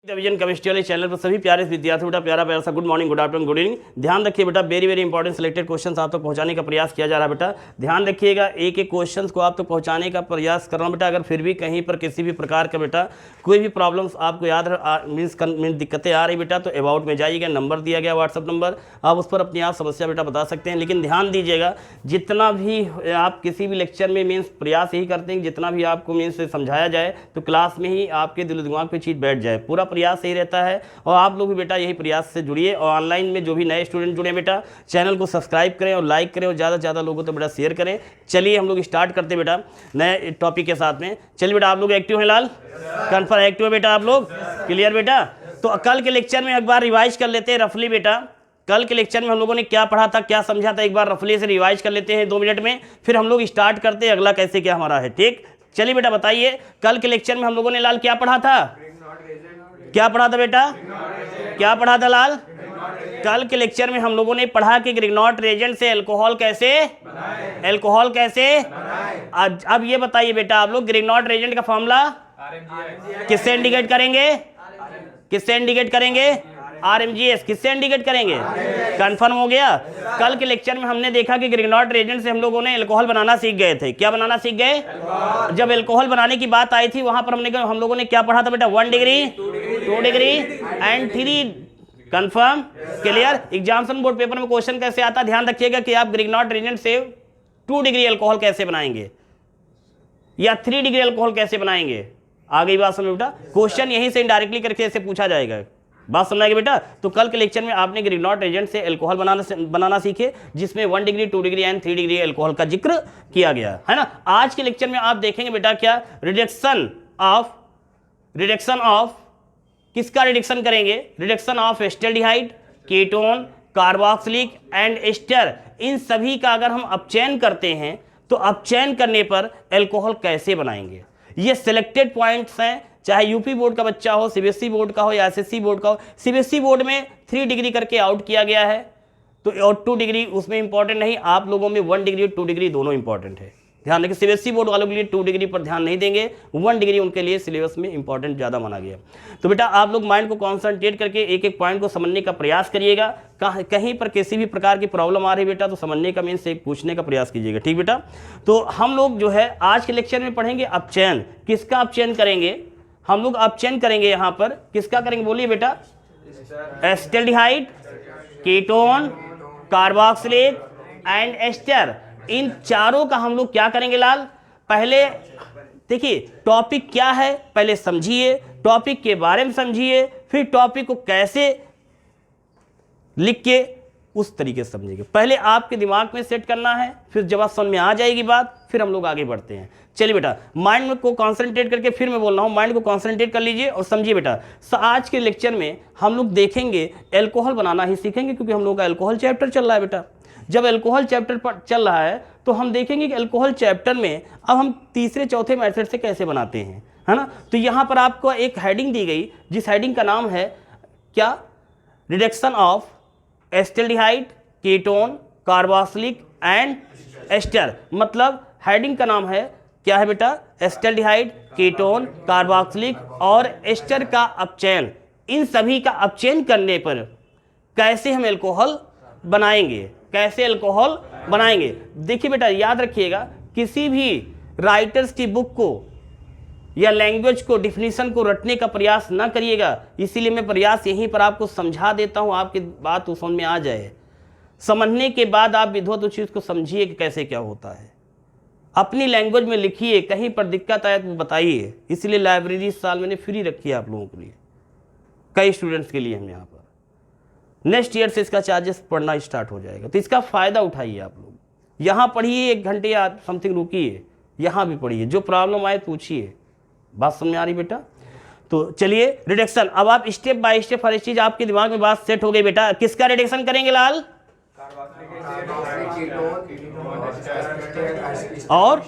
Division chemistry वाले channel पर सभी प्यारे विद्यार्थी बेटा प्यारा सा good morning, good afternoon, good evening. ध्यान रखिए बेटा, very very important selected questions आप तक पहुंचाने का प्रयास किया जा रहा है बेटा। ध्यान रखिएगा, एक एक क्वेश्चंस को आप तक पहुंचाने का प्रयास कर रहा हूं बेटा। अगर फिर भी कहीं पर किसी भी प्रकार का बेटा कोई भी प्रॉब्लम्स आपको याद मीन्स दिक्कतें आ रही बेटा, तो अबाउट में जाइएगा, नंबर दिया गया व्हाट्सअप नंबर, आप उस पर अपनी आप समस्या बेटा बता सकते हैं। लेकिन ध्यान दीजिएगा, जितना भी आप किसी भी लेक्चर में मीन्स प्रयास यही करते हैं कि जितना भी आपको मीन्स समझाया जाए तो क्लास में ही आपके दिल दिमाग पे चीज़ बैठ जाए। पूरा प्रयास यही रहता है और आप लोग भी बेटा यही प्रयास से जुड़िए। और ऑनलाइन में जो भी नए स्टूडेंट जुड़े बेटा, चैनल को सब्सक्राइब करें और लाइक करें और ज़्यादा से ज़्यादा लोगों तो बेटा शेयर करें। चलिए हम लोग स्टार्ट करते हैं बेटा नए टॉपिक के साथ में। चलिए बेटा, आप लोग एक्टिव हैं लाल? कन्फर्म एक्टिव है बेटा आप लोग? क्लियर बेटा? तो कल के लेक्चर में एक बार रिवाइज कर लेते हैं रफली बेटा। कल के लेक्चर में हम लोगों ने क्या पढ़ा था, क्या समझा था, एक बार रफली से रिवाइज कर लेते हैं 2 मिनट में, फिर हम लोग स्टार्ट करते हैं अगला कैसे क्या हमारा है। ठीक, चलिए बेटा बताइए, कल के लेक्चर में हम लोगों ने लाल क्या पढ़ा था? क्या पढ़ा था बेटा? क्या पढ़ा था लाल? कल के लेक्चर में हम लोगों ने पढ़ा कि ग्रिग्नॉट रेजेंट से अल्कोहल कैसे अब ये बताइए बेटा आप लोग, ग्रिग्नॉट रेजेंट का फॉर्मूला किससे इंडिकेट करेंगे? RMGS। किससे इंडिकेट करेंगे? कंफर्म हो गया। कल के लेक्चर में हमने देखा कि ग्रिग्नॉट रेजेंट से हम लोगों ने अल्कोहल बनाना सीख गए थे। क्या बनाना सीख गए? जब अल्कोहल बनाने की बात आई थी वहां पर हम लोगों ने क्या पढ़ा था बेटा? 1 degree, 2 degree and 3। Confirm, clear? Examination board paper में क्वेश्चन कैसे आता, ध्यान रखिएगा कि आप ग्रिग्नॉट रेजेंट से 2 डिग्री अल्कोहल कैसे बनाएंगे या 3 डिग्री अल्कोहल कैसे बनाएंगे। आ गई बात समझ बेटा? क्वेश्चन यहीं से इनडायरेक्टली करके ऐसे पूछा जाएगा। बात समझ आएगी बेटा? तो कल के लेक्चर में आपने ग्रिग्नॉट एजेंट से अल्कोहल बनाना सीखे, जिसमें 1 degree, 2 degree and 3 degree alcohol का जिक्र किया गया है ना। आज के लेक्चर में आप देखेंगे बेटा क्या, रिडक्शन ऑफ किसका रिडक्शन करेंगे? Reduction of acetaldehyde, ketone, carboxylic and ester. इन सभी का अगर हम अपचयन करते हैं तो अपचयन करने पर अल्कोहल कैसे बनाएंगे, ये सिलेक्टेड पॉइंट्स हैं। चाहे यूपी बोर्ड का बच्चा हो, सीबीएसई बोर्ड का हो या एसएससी बोर्ड का हो। सीबीएसई बोर्ड में 3 डिग्री करके आउट किया गया है, तो और 2 डिग्री उसमें इंपॉर्टेंट नहीं। आप लोगों में 1 डिग्री और 2 डिग्री दोनों इंपॉर्टेंट है। ध्यान रखिए, सीबीएसई बोर्ड वालों के लिए 2 डिग्री पर ध्यान नहीं देंगे, 1 डिग्री उनके लिए सिलेबस में इंपॉर्टेंट ज़्यादा माना गया। तो बेटा आप लोग माइंड को कॉन्सेंट्रेट करके एक एक पॉइंट को समझने का प्रयास करिएगा। कहीं पर किसी भी प्रकार की प्रॉब्लम आ रही बेटा तो समझने का मीन से पूछने का प्रयास कीजिएगा। ठीक बेटा? तो हम लोग जो है आज के लेक्चर में पढ़ेंगे अपचयन। किसका अपचयन करेंगे? हम लोग अपचयन करेंगे यहाँ पर किसका करेंगे बोलिए बेटा? Acetaldehyde, ketone, carboxylic and ester. इन चारों का हम लोग क्या करेंगे लाल? पहले देखिए टॉपिक क्या है, पहले समझिए, टॉपिक के बारे में समझिए, फिर टॉपिक को कैसे लिख के उस तरीके से समझेंगे। पहले आपके दिमाग में सेट करना है, फिर जब आप समझ में आ जाएगी बात फिर हम लोग आगे बढ़ते हैं। चलिए बेटा, माइंड को कॉन्सेंट्रेट करके, फिर मैं बोल रहा हूँ, माइंड को कॉन्सेंट्रेट कर लीजिए और समझिए बेटा। आज के लेक्चर में हम लोग देखेंगे अल्कोहल बनाना ही सीखेंगे, क्योंकि हम लोग का अल्कोहल चैप्टर चल रहा है बेटा। जब अल्कोहल चैप्टर पर चल रहा है तो हम देखेंगे कि अल्कोहल चैप्टर में अब हम तीसरे चौथे मेथड से कैसे बनाते हैं, है ना। तो यहाँ पर आपको एक हेडिंग दी गई, जिस हेडिंग का नाम है क्या? Reduction of acetaldehyde, ketone, carboxylic and ester. मतलब हेडिंग का नाम है क्या है बेटा? एस्टल्डिहाइड, कीटोन, कार्बोक्सिलिक और एस्टर का अपचयन। इन सभी का अपचयन करने पर कैसे हम अल्कोहल बनाएंगे, देखिए बेटा याद रखिएगा, किसी भी राइटर्स की बुक को या लैंग्वेज को, डिफिनीशन को रटने का प्रयास ना करिएगा। इसीलिए मैं प्रयास यहीं पर आपको समझा देता हूं, आपकी बात समझ में आ जाए। समझने के बाद आप विधिवत उस चीज़ को समझिए कि कैसे क्या होता है, अपनी लैंग्वेज में लिखिए। कहीं पर दिक्कत आए तो बताइए। इसलिए लाइब्रेरी इस साल मैंने फ्री रखी है आप लोगों के लिए, कई स्टूडेंट्स के लिए हम यहाँ पर। नेक्स्ट ईयर से इसका चार्जेस पढ़ना स्टार्ट हो जाएगा, तो इसका फ़ायदा उठाइए आप लोग। यहाँ पढ़िए 1 घंटे या समथिंग रुकिए, यहाँ भी पढ़िए, जो प्रॉब्लम आए पूछिए। बात समझ में आ रही बेटा? तो चलिए रिडक्शन, अब आप स्टेप बाय स्टेप हर चीज आपके दिमाग में बात सेट हो गई बेटा। किसका रिडक्शन करेंगे लाल? और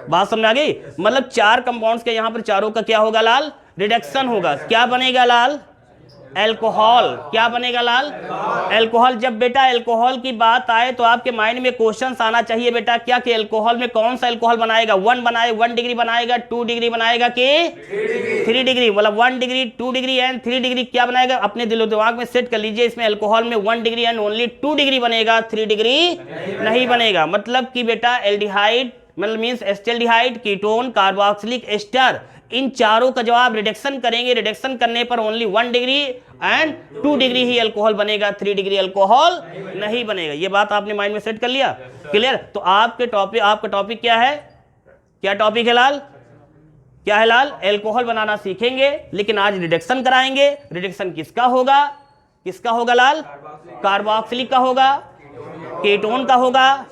बात समझ आ गई? मतलब 4 कंपाउंड्स के यहाँ पर चारों का क्या होगा लाल? रिडक्शन होगा। क्या बनेगा लाल? एल्कोहल। क्या बनेगा लाल? एल्कोहल। जब बेटा एल्कोहल की बात आए तो आपके माइंड में क्वेश्चंस आना चाहिए बेटा, क्या कि एल्कोहल में कौन सा एल्कोहल बनाएगा? 1 डिग्री बनाएगा, 2 डिग्री बनाएगा कि 3 डिग्री? मतलब 1 डिग्री, 2 डिग्री एंड 3 डिग्री क्या बनाएगा? अपने दिलो दिमाग में सेट कर लीजिए, इसमें एल्कोहल में 1 डिग्री एंड ओनली 2 डिग्री बनेगा, 3 डिग्री नहीं बनेगा। मतलब कि बेटा एल्डिहाइड मतलब मीन्स एस्टेल्डिहाइड, कीटोन, कार्बोक्सिलिक एस्टर, इन चारों का जब आप रिडक्शन करेंगे, रिडक्शन करने पर only 1 degree and 2 degree he alcohol बनेगा, 3 डिग्री अल्कोहल नहीं बनेगा। ये बात आपने माइंड में सेट कर लिया? क्लियर? तो आपका टॉपिक क्या है? क्या टॉपिक है लाल? क्या है लाल? एल्कोहल बनाना सीखेंगे, लेकिन आज रिडक्शन कराएंगे। रिडक्शन किसका होगा? किसका होगा लाल? कार्बोक्सिलिक का होगा, कीटोन का होगा,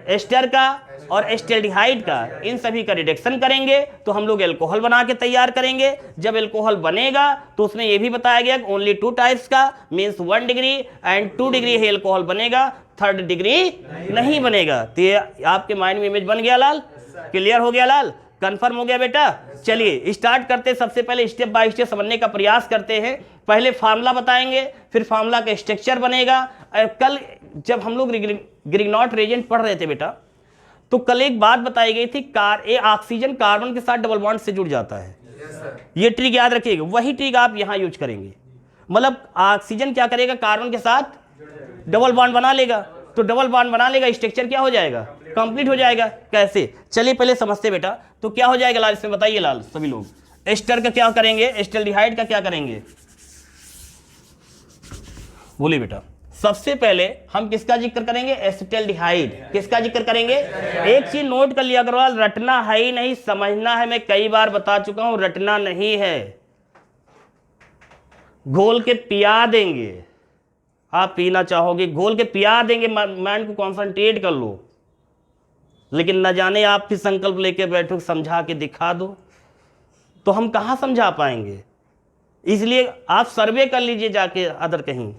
एस्टर का और एस्टेल्डिहाइड का। इन सभी का रिडक्शन करेंगे तो हम लोग एल्कोहल बना के तैयार करेंगे। जब एल्कोहल बनेगा तो उसमें यह भी बताया गया कि ओनली 2 टाइप्स का, means 1 degree and 2 degree he alcohol बनेगा, 3rd डिग्री नहीं बनेगा। तो ये आपके माइंड में इमेज बन गया लाल? क्लियर हो गया लाल? कंफर्म हो गया बेटा? चलिए स्टार्ट करते। सबसे पहले स्टेप बाय स्टेप समझने का प्रयास करते हैं। पहले फार्मूला बताएंगे, फिर फार्मूला का स्ट्रक्चर बनेगा। कल जब हम लोग ग्रिग्नॉट रिएजेंट पढ़ रहे थे बेटा, तो कल एक बात बताई गई थी, ऑक्सीजन कार्बन के साथ डबल बॉन्ड से जुड़ जाता है। ये ट्रिक याद रखिएगा, वही ट्रिक आप यहां यूज करेंगे। मतलब ऑक्सीजन क्या करेगा? कार्बन के साथ डबल बॉन्ड बना लेगा, तो डबल बॉन्ड बना लेगा, स्ट्रक्चर क्या हो जाएगा? कंप्लीट हो जाएगा। कैसे? चलिए पहले समझते बेटा। तो क्या हो जाएगा लाल इसमें बताइए लाल सभी लोग? एस्टर का क्या करेंगे? एस्टेल्डिहाइड का क्या करेंगे? बोलिए बेटा। सबसे पहले हम किसका जिक्र करेंगे? एसिटाल्डिहाइड। किसका जिक्र करेंगे? एक चीज नोट कर लिया करो, रटना है ही नहीं, समझना है। मैं कई बार बता चुका हूं, रटना नहीं है। घोल के पिया देंगे, आप पीना चाहोगे, घोल के पिया देंगे, माइंड को कॉन्सेंट्रेट कर लो। लेकिन न जाने आप भी संकल्प लेके बैठो, समझा के दिखा दो, तो हम कहां समझा पाएंगे। इसलिए आप सर्वे कर लीजिए जाके अदर कहीं।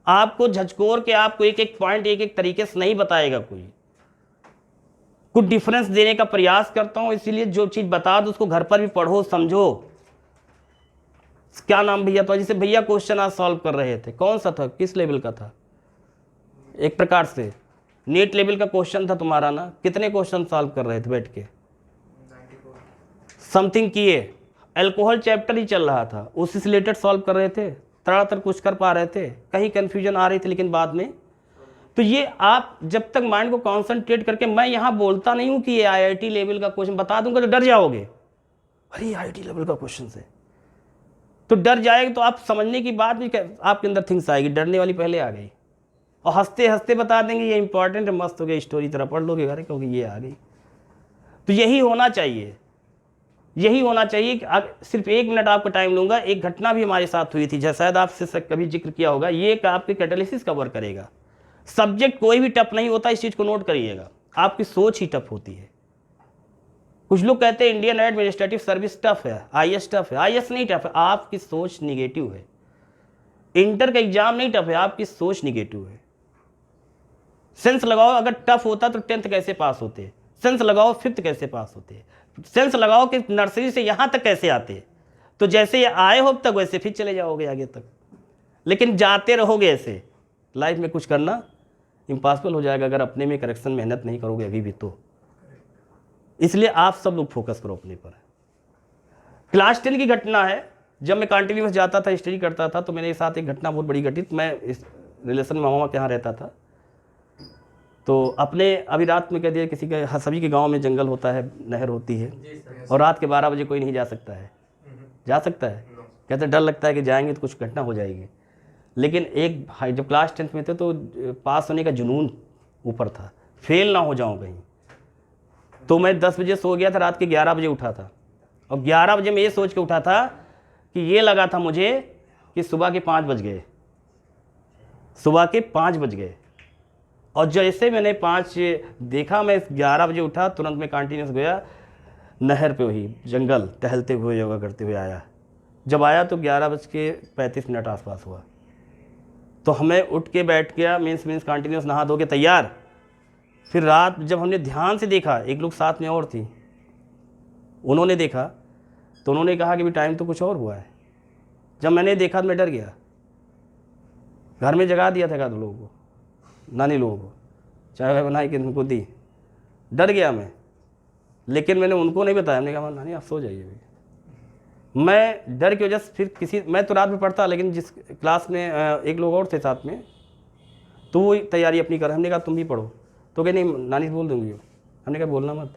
आपको झचकोर के आपको एक एक पॉइंट एक एक तरीके से नहीं बताएगा कोई। कुछ डिफरेंस देने का प्रयास करता हूं, इसीलिए जो चीज बता दो उसको घर पर भी पढ़ो, समझो। क्या नाम भैया? तो जैसे भैया क्वेश्चन आज सॉल्व कर रहे थे, कौन सा था, किस लेवल का था? एक प्रकार से नीट लेवल का क्वेश्चन था तुम्हारा ना। कितने क्वेश्चन सॉल्व कर रहे थे बैठ के? समथिंग किए। अल्कोहल चैप्टर ही चल रहा था, उससे रिलेटेड सॉल्व कर रहे थे, तड़ातड़ कुछ कर पा रहे थे, कहीं कंफ्यूजन आ रही थी, लेकिन बाद में। तो ये आप जब तक माइंड को कॉन्सेंट्रेट करके, मैं यहां बोलता नहीं हूं कि ये आईआईटी लेवल का क्वेश्चन बता दूंगा तो डर जाओगे, अरे आईआईटी लेवल का क्वेश्चन से तो डर जाएगा। तो आप समझने की बात भी आपके अंदर थिंग्स आएगी, डरने वाली पहले आ गई, और हंसते हंसते बता देंगे ये इंपॉर्टेंट है, मस्त हो गया, स्टोरी तरह पढ़ लोगे घर, क्योंकि ये आ गई। तो यही होना चाहिए, यही होना चाहिए कि सिर्फ 1 मिनट आपका टाइम लूंगा। एक घटना भी हमारे साथ हुई थी, जैसा शायद आपसे कभी जिक्र किया होगा, ये आपके कैटालिसिस कवर करेगा। सब्जेक्ट कोई भी टफ नहीं होता, इस चीज को नोट करिएगा, आपकी सोच ही टफ होती है। कुछ लोग कहते हैं इंडियन एडमिनिस्ट्रेटिव सर्विस टफ है, आईएएस टफ है। आईएएस नहीं टफ है, आपकी सोच निगेटिव है। इंटर का एग्जाम नहीं टफ है, आपकी सोच निगेटिव है। सेंस लगाओ, अगर टफ होता तो 10th कैसे पास होते, सेंस लगाओ 5th कैसे पास होते, सेंस लगाओ कि नर्सरी से यहां तक कैसे आते। तो जैसे ये आए हो अब तक, वैसे फिर चले जाओगे आगे तक। लेकिन जाते रहोगे ऐसे, लाइफ में कुछ करना इम्पॉसिबल हो जाएगा अगर अपने में करेक्शन मेहनत नहीं करोगे अभी भी तो। इसलिए आप सब लोग फोकस करो अपने पर। क्लास 10 की घटना है, जब मैं कंटिन्यूस जाता था, स्टडी करता था, तो मेरे साथ एक घटना बहुत बड़ी घटी। मैं इस रिलेशन में मामा के यहाँ रहता था, तो अपने अभी रात में कह दिया किसी के, सभी के गांव में जंगल होता है, नहर होती है, और रात के 12 बजे कोई नहीं जा सकता है। जा सकता है? कहते डर लगता है कि जाएंगे तो कुछ घटना हो जाएगी। लेकिन एक भाई जब क्लास 10th में थे तो पास होने का जुनून ऊपर था, फेल ना हो जाऊं कहीं। तो मैं 10 बजे सो गया था, रात के 11 बजे उठा था, और 11 बजे मैं ये सोच के उठा था कि ये लगा था मुझे कि सुबह के 5 बज गए, सुबह के 5 बज गए। और जैसे मैंने 5 देखा, मैं 11 बजे उठा, तुरंत मैं कंटिन्यूस गया नहर पे, वही जंगल टहलते हुए, योगा करते हुए आया। जब आया तो 11:35 आसपास हुआ। तो हमें उठ के बैठ गया, मीन्स कंटिन्यूस नहा धो के तैयार। फिर रात जब हमने ध्यान से देखा, एक लोग साथ में और थी, उन्होंने देखा तो उन्होंने कहा कि भी टाइम तो कुछ और हुआ है। जब मैंने देखा तो मैं डर गया। घर में जगा दिया था लोगों को, नानी लोगों को, चाय बनाई कि उनको दी, डर गया मैं। लेकिन मैंने उनको नहीं बताया, मैंने कहा नानी आप सो जाइए भाई। मैं डर की वजह से फिर मैं तो रात में पढ़ता, लेकिन जिस क्लास में एक लोग और थे साथ में, तो वो तैयारी अपनी कर, हमने कहा तुम भी पढ़ो, तो कहे नहीं नानी बोल दूंगी। हमने कहा बोलना मत,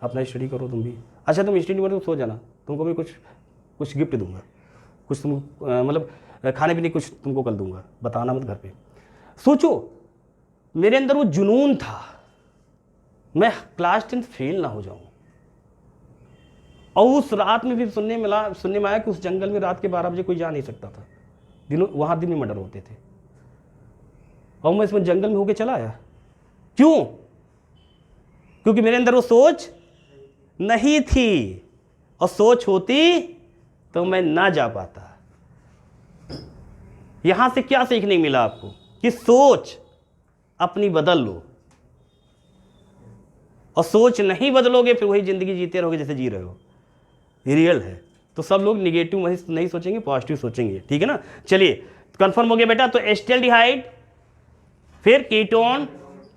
अपना स्टडी करो तुम भी। अच्छा तुम स्टडी करो, तुम सो जाना, तुमको भी कुछ गिफ्ट दूंगा, कुछ तुम मतलब खाने पीने कुछ तुमको कल दूंगा, बताना मत घर पे। सोचो मेरे अंदर वो जुनून था, मैं क्लास 10 फेल ना हो जाऊं। और उस रात में भी सुनने में आया कि उस जंगल में रात के 12 बजे कोई जा नहीं सकता था, वहां दिन में मर्डर होते थे। और मैं इसमें जंगल में होके चला आया। क्यों? क्योंकि मेरे अंदर वो सोच नहीं थी, और सोच होती तो मैं ना जा पाता। यहां से क्या सीखने मिला आपको? कि सोच अपनी बदल लो, और सोच नहीं बदलोगे फिर वही जिंदगी जीते रहोगे जैसे जी रहे हो। ये रियल है। तो सब लोग निगेटिव नहीं सोचेंगे, पॉजिटिव सोचेंगे, ठीक है ना। चलिए कंफर्म हो गया बेटा। तो एसिटाल्डिहाइड, फिर कीटोन,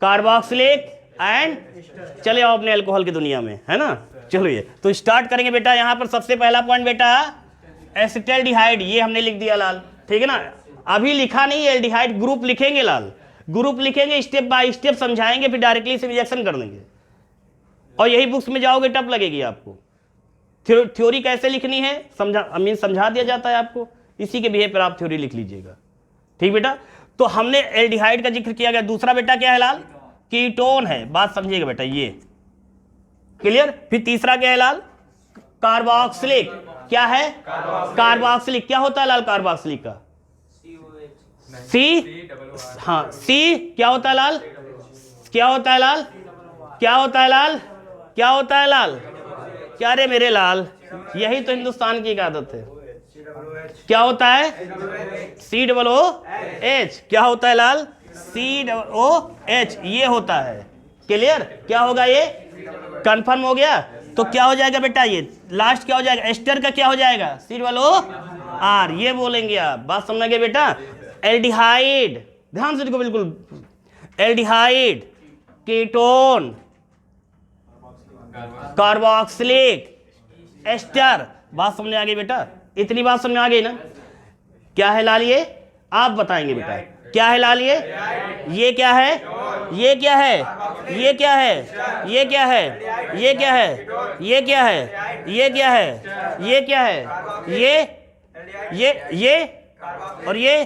कार्बोक्सिलिक एंड, चले आओ अपने अल्कोहल की दुनिया में, है ना। चलिए तो स्टार्ट करेंगे बेटा। यहां पर सबसे पहला पॉइंट बेटा एसिटाल्डिहाइड, ये हमने लिख दिया लाल, ठीक है ना। अभी लिखा नहीं है एल्डिहाइड, ग्रुप लिखेंगे लाल, ग्रुप लिखेंगे, स्टेप बाय स्टेप समझाएंगे, फिर डायरेक्टली से रिएक्शन कर देंगे। और यही बुक्स में जाओगे टफ लगेगी आपको। थ्योरी कैसे लिखनी है समझा दिया जाता है आपको, इसी के बिहेव पर आप थ्योरी लिख लीजिएगा, ठीक बेटा। तो हमने एल्डिहाइड का जिक्र किया गया। दूसरा बेटा क्या है लाल? कीटोन है, बात समझिएगा बेटा, ये क्लियर। फिर तीसरा क्या है लाल? कार्बोक्सिलिक। क्या है? कार्बोक्सिलिक। क्या होता है लाल कार्बोक्सिलिक का? सी, हाँ सी क्या होता है लाल? क्या होता है लाल? क्या होता है लाल? क्या होता है लाल? क्या रे मेरे लाल, यही तो हिंदुस्तान की एक आदत है। क्या होता है? COOH। क्या होता है लाल? COOH, ये होता है, क्लियर। क्या होगा ये? कंफर्म हो गया। तो क्या हो जाएगा बेटा? ये लास्ट क्या हो जाएगा? एस्टर का क्या हो जाएगा? COR, ये बोलेंगे आप। बात समझ गए बेटा। एल्डिहाइड, ध्यान से देखो बिल्कुल, एल्डिहाइड, कीटोन, कार्बोक्सिलिक, एस्टर। बात समझ आ गई बेटा? इतनी बात समझ आ गई ना? क्या है लाल ये? आप बताएंगे बेटा क्या है लाल ये? ये क्या है? ये क्या है? ये क्या है? ये क्या है? ये क्या है? ये क्या है? ये क्या है? ये क्या है? ये और ये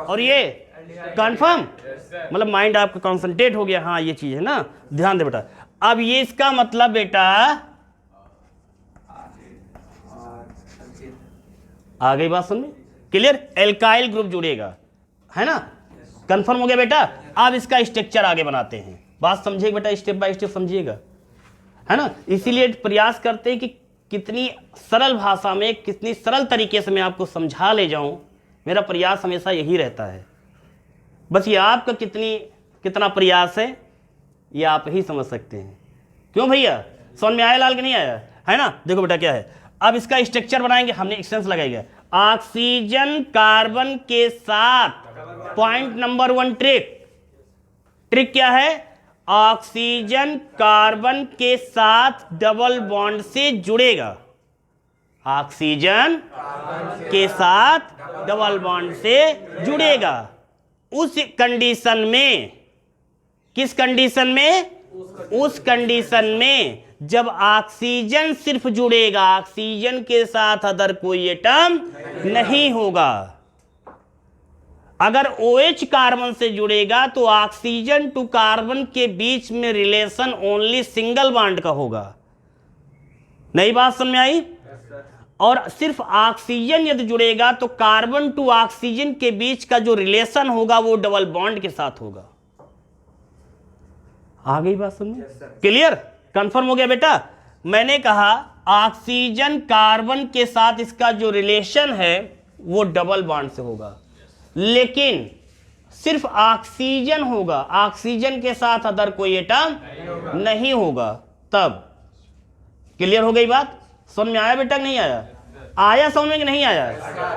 और ये। कंफर्म? मतलब माइंड आपका कंसंट्रेट हो गया, हाँ ये चीज है ना, ध्यान दे बेटा। अब ये इसका मतलब बेटा आ गई बात समझ में? क्लियर। एल्काइल ग्रुप जुड़ेगा, है ना। कंफर्म हो गया बेटा। अब इसका स्ट्रक्चर आगे बनाते हैं, बात समझिएगा बेटा, स्टेप बाय स्टेप समझिएगा, है ना। इसीलिए प्रयास करते हैं कि कितनी सरल भाषा में, कितनी सरल तरीके से मैं आपको समझा ले जाऊं। मेरा प्रयास हमेशा यही रहता है। बस ये आपका कितना प्रयास है ये आप ही समझ सकते हैं। क्यों भैया, समझ में आया लाल कि नहीं आया? है ना। देखो बेटा क्या है, अब इसका स्ट्रक्चर बनाएंगे, हमने एक्सटेंस लगाएगा। ऑक्सीजन कार्बन के साथ, पॉइंट नंबर 1 ट्रिक क्या है? ऑक्सीजन कार्बन के साथ डबल बॉन्ड से जुड़ेगा। ऑक्सीजन के साथ डबल बॉन्ड से जुड़ेगा। उस कंडीशन में, किस कंडीशन में? उस कंडीशन में जब ऑक्सीजन सिर्फ जुड़ेगा, ऑक्सीजन के साथ अदर कोई एटम नहीं होगा। अगर OH कार्बन से जुड़ेगा तो ऑक्सीजन टू कार्बन के बीच में रिलेशन ओनली सिंगल बॉन्ड का होगा। नई बात समझ में आई? और सिर्फ ऑक्सीजन यदि जुड़ेगा तो कार्बन टू ऑक्सीजन के बीच का जो रिलेशन होगा वो डबल बॉन्ड के साथ होगा। आ गई बात समझ में? क्लियर? कंफर्म हो गया बेटा। मैंने कहा ऑक्सीजन कार्बन के साथ इसका जो रिलेशन है वो डबल बॉन्ड से होगा, लेकिन सिर्फ ऑक्सीजन होगा, ऑक्सीजन के साथ अदर कोई एटम नहीं होगा। तब क्लियर हो गई बात? समझ में आया बेटा नहीं आया? आया समझ में कि नहीं आया?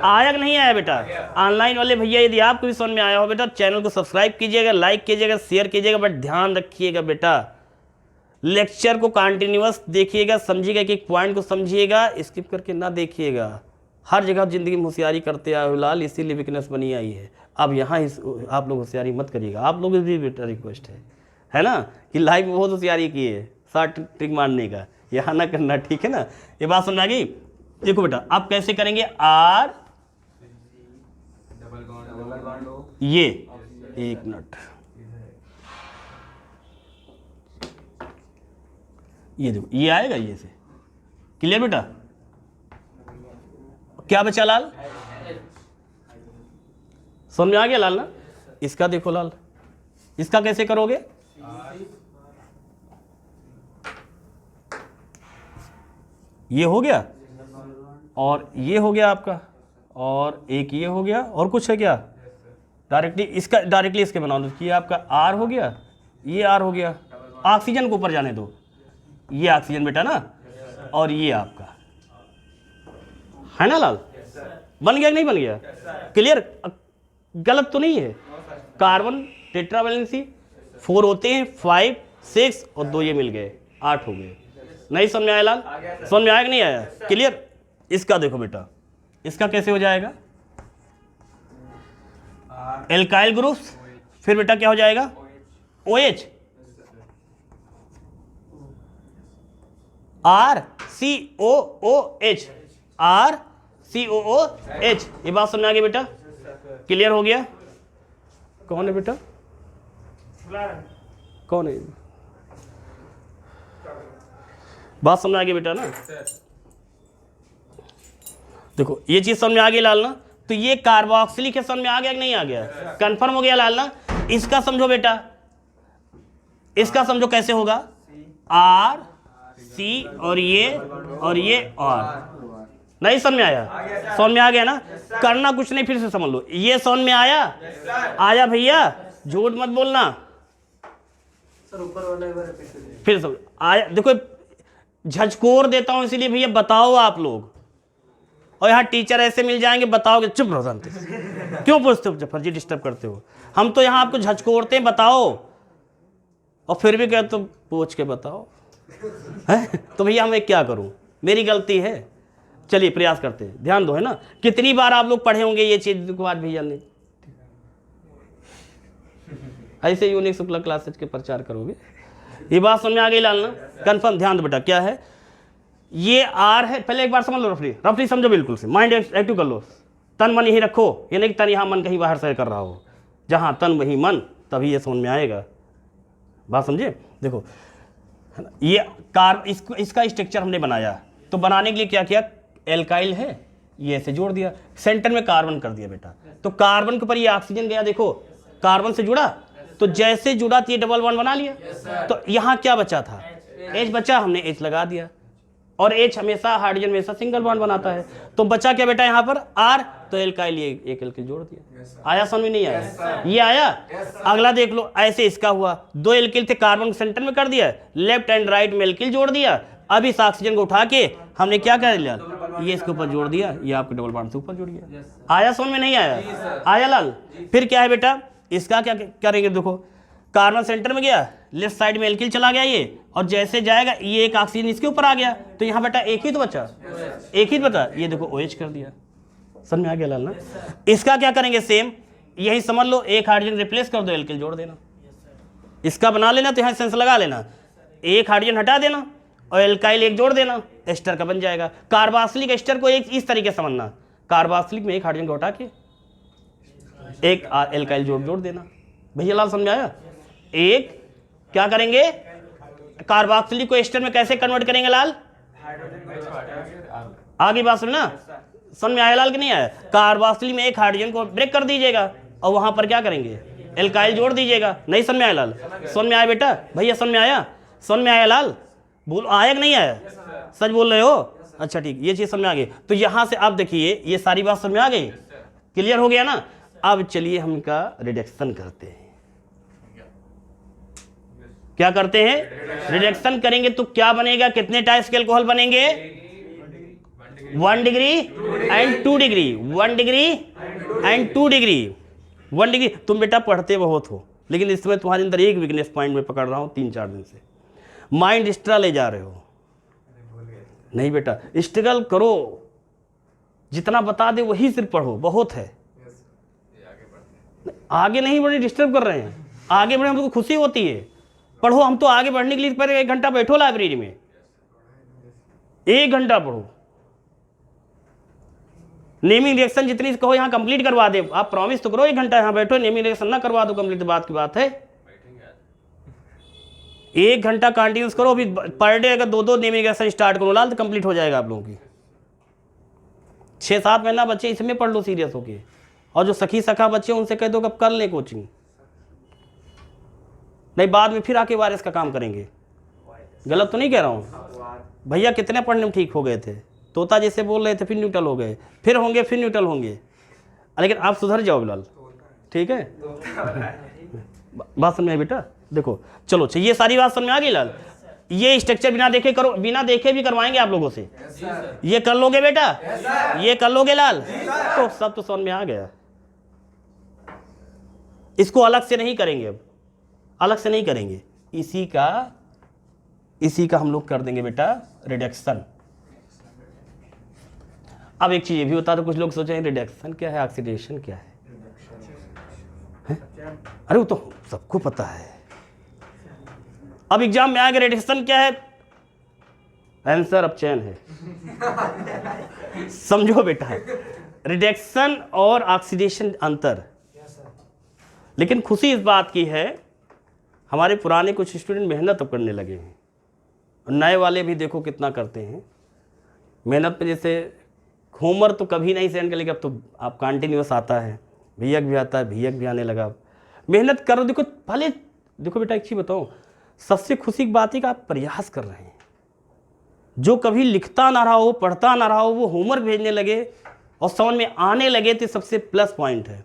आया कि नहीं आया बेटा? ऑनलाइन वाले भैया यदि आपको भी समझ में आया हो बेटा, चैनल को सब्सक्राइब कीजिएगा, लाइक कीजिएगा, शेयर कीजिएगा, बट ध्यान रखिएगा बेटा, लेक्चर को कंटिन्यूअस देखिएगा, समझिएगा, एक एक पॉइंट को समझिएगा, स्किप करके ना देखिएगा। हर जगह जिंदगी में होशियारी करते आए हो लाल, इसीलिए वीकनेस बनी आई है। अब यहाँ आप लोग होशियारी मत करिएगा, आप लोगों की भी बेटा रिक्वेस्ट है ना, कि लाइफ में बहुत होशियारी की है, शॉर्ट ट्रिक मारने का, यहाँ ना करना, ठीक है ना? ये बात समझ आ गई? देखो बेटा आप कैसे करेंगे, आर ये, एक मिनट, ये देखो ये आएगा, ये से क्लियर बेटा? क्या बचा लाल? समझ में आ गया लाल ना? इसका देखो लाल, इसका कैसे करोगे? ये हो गया और ये हो गया आपका, और एक ये हो गया, और कुछ है क्या? डायरेक्टली इसका, डायरेक्टली इसके बना दो, ये आपका आर हो गया, ये आर हो गया, ऑक्सीजन को ऊपर जाने दो, ये ऑक्सीजन बेटा ना, और ये आपका है ना लाल? बन गया कि नहीं बन गया? क्लियर? गलत तो नहीं है? कार्बन टेट्रावैलेंसी 4 होते हैं, 5 6 और 2 ये मिल गए, 8 हो गए। नहीं समझ में आया लाल? समझ में आया कि नहीं आया? क्लियर? इसका देखो बेटा, इसका कैसे हो जाएगा? एल्काइल ग्रुप्स, फिर बेटा क्या हो जाएगा? OH, RCOOH, RCOOH। ये बात समझ आ गई बेटा? क्लियर हो गया? कौन है बेटा? कौन है? बात समझ आ गई बेटा ना? देखो ये चीज समझ में आ गई लाल ना? तो ये कार्बोक्सिलिक समझ में आ गया कि नहीं आ गया? कंफर्म हो गया लाल ना? इसका समझो बेटा, इसका समझो कैसे होगा? R C और ये और नहीं समझ में आया? समझ में आ गया ना? करना कुछ नहीं, फिर से समझ लो। ये समझ में आया? आया भैया, झूठ मत बोलना। सर ऊपर वाला फिर समझ आया? देखो झचकोर देता हूं इसीलिए भैया, बताओ आप लोग, और यहाँ टीचर ऐसे मिल जाएंगे, बताओगे चुप रहो, जानते क्यों पूछते हो, फर्जी डिस्टर्ब करते हो? हम तो यहाँ आपको झचकोरते हैं, बताओ, और फिर भी कहते तो पूछ के बताओ है? तो भैया मैं क्या करूं, मेरी गलती है। चलिए प्रयास करते हैं, ध्यान दो, है ना? कितनी बार आप लोग पढ़े होंगे ये चीज को आज भैया ने, ऐसे यूनिक शुक्ला क्लासेज के प्रचार करोगे। ये बात समझ में आ गई लाल ना? कंफर्म? ध्यान दो बेटा, क्या है ये? आर है, पहले एक बार समझ लो, रफली समझो, बिल्कुल से माइंड एक्टिव कर लो, तन मन यही रखो, ये नहीं कि तन यहाँ मन कहीं बाहर से कर रहा हो, जहाँ तन वही मन, तभी ये समझ में आएगा। बात समझे? देखो ये इसका स्ट्रक्चर हमने बनाया, तो बनाने के लिए क्या किया? एल्काइल है, ये ऐसे जोड़ दिया, सेंटर में कार्बन कर दिया बेटा, तो कार्बन के ऊपर ये ऑक्सीजन गया, देखो कार्बन से जुड़ा, तो जैसे जुड़ा तो ये डबल बॉन्ड बना लिया। तो यहाँ क्या बचा था? H बचा, हमने H लगा दिया, और H हमेशा, हाइड्रोजन हमेशा सिंगल बॉन्ड बनाता है, तो बचा क्या बेटा यहाँ पर? R, तो एल्काइल, ये एक एल्किल जोड़ दिया। आया समझ में नहीं आया? ये आया? अगला देख लो, ऐसे इसका हुआ, 2 एल्किल थे, कार्बन सेंटर में कर दिया, लेफ्ट एंड राइट में एल्किल जोड़ दिया, अब इस ऑक्सीजन को उठा के हमने क्या कर लिया? ये इसके ऊपर जोड़ दिया, ये आपके डबल बॉन्ड से ऊपर जुड़ गया। आया समझ में नहीं आया? आया लाल? फिर क्या है बेटा, इसका क्या करेंगे? देखो कार्बन सेंटर में गया, लेफ्ट साइड में एल्किल चला गया ये, और जैसे जाएगा ये एक ऑक्सीजन इसके ऊपर आ गया, तो यहाँ बेटा एक ही तो बचा, एक ही बचा, ये देखो OH कर दिया। समझ में आ गया लाल ना? इसका क्या करेंगे? सेम यही समझ लो, एक हाइड्रोजन रिप्लेस कर दो, एल्किल जोड़ देना, इसका बना लेना, तो यहाँ सेंस लगा लेना, एक हाइड्रोजन हटा देना और एल्काइल एक जोड़ देना, एस्टर का बन जाएगा। कार्बोक्सिलिक एस्टर को एक इस तरीके से समझना, कार्बोक्सिलिक में एक हाइड्रोजन को हटा के एक एल्काइल जोड़ देना। भैया लाल समझ आया? एक क्या करेंगे? कार्बोक्सिलिक को एस्टर में कैसे कन्वर्ट करेंगे लाल? आगे बात सुनना, समझ में आया लाल कि नहीं आया? कार्बोक्सिलिक में एक हाइड्रोजन को ब्रेक कर दीजिएगा, और वहां पर क्या करेंगे? एल्काइल जोड़ दीजिएगा। नहीं समझ में आया लाल? समझ में आया बेटा? भैया समझ में आया? समझ में आया लाल? बोल, आया कि नहीं आया? सच बोल रहे हो? अच्छा ठीक, ये चीज समझ में आ गई। तो यहां से आप देखिए, ये सारी बात समझ में आ गई, क्लियर हो गया ना? अब चलिए हम इनका रिडक्शन करते हैं। क्या करते हैं? रिडक्शन करेंगे तो क्या बनेगा? कितने टाइप्स के अल्कोहल बनेंगे? 1 degree and 2 degree, 1 degree and 2 degree, 1 degree. तुम बेटा पढ़ते बहुत हो, लेकिन इस समय तुम्हारे अंदर एक वीकनेस पॉइंट में पकड़ रहा हूँ 3-4 दिन से, माइंड एक्स्ट्रा ले जा रहे हो। नहीं बेटा, स्ट्रगल करो, जितना बता दे वही सिर्फ पढ़ो, बहुत है। आगे नहीं बढ़े, डिस्टर्ब कर रहे हैं, आगे बढ़े हमको खुशी होती है। पढ़ो, हम तो आगे बढ़ने के लिए पहले 1 घंटा बैठो लाइब्रेरी में, 1 घंटा पढ़ो। नेमिंग रिएक्शन जितनी कहो यहाँ कंप्लीट करवा दे, आप प्रॉमिस तो करो 1 घंटा यहाँ बैठो, नेमिंग रिएक्शन ना करवा दो कंप्लीट, बात की बात है। 1 घंटा कंटिन्यूस करो। अभी पर डे अगर 2-2 नेमिंग रिएक्शन स्टार्ट करो लाल, तो कंप्लीट हो जाएगा आप लोगों की। 6-7 महीना बच्चे इसमें पढ़ लो सीरियस होके, और जो सखी सखा बच्चे उनसे कह दो कब कर ले कोचिंग, नहीं बाद में फिर आके वायरस का काम करेंगे। गलत तो नहीं कह रहा हूँ भैया, कितने पढ़ने में ठीक हो गए थे, तोता जैसे बोल रहे थे फिर न्यूट्रल हो गए, फिर होंगे, फिर न्यूट्रल होंगे, लेकिन आप सुधर जाओ बिलाल, ठीक है। बात समझ में बेटा, देखो चलो, ये सारी बात समझ में आ गई लाल। ये स्ट्रक्चर बिना देखे करो, बिना देखे भी करवाएंगे आप लोगों से। ये कर लोगे बेटा, ये कर लोगे लाल, तो सब तो समझ में आ गया। इसको अलग से नहीं करेंगे, अब अलग से नहीं करेंगे, इसी का हम लोग कर देंगे बेटा रिडक्शन। अब एक चीज ये भी बता दो, कुछ लोग सोचेंगे रिडक्शन क्या है, ऑक्सीडेशन क्या है? अरे वो तो सबको पता है। अब एग्जाम में आएगा रिडक्शन क्या है, आंसर अपचयन है। समझो बेटा, रिडक्शन और ऑक्सीडेशन अंतर। लेकिन खुशी इस बात की है, हमारे पुराने कुछ स्टूडेंट मेहनत अब करने लगे हैं, और नए वाले भी देखो कितना करते हैं मेहनत पे। जैसे होमवर्क तो कभी नहीं सेंड कर, लेकिन अब तो आप कंटिन्यूस आता है, भैयक भी आता है, भैयक भी आने लगा। मेहनत करो, देखो भले, देखो बेटा एक चीज़ बताओ, सबसे खुशी की बात है कि आप प्रयास कर रहे हैं। जो कभी लिखता ना रहा हो, पढ़ता ना रहा हो, वो होमवर्क भेजने लगे और समझ में आने लगे, तो सबसे प्लस पॉइंट है।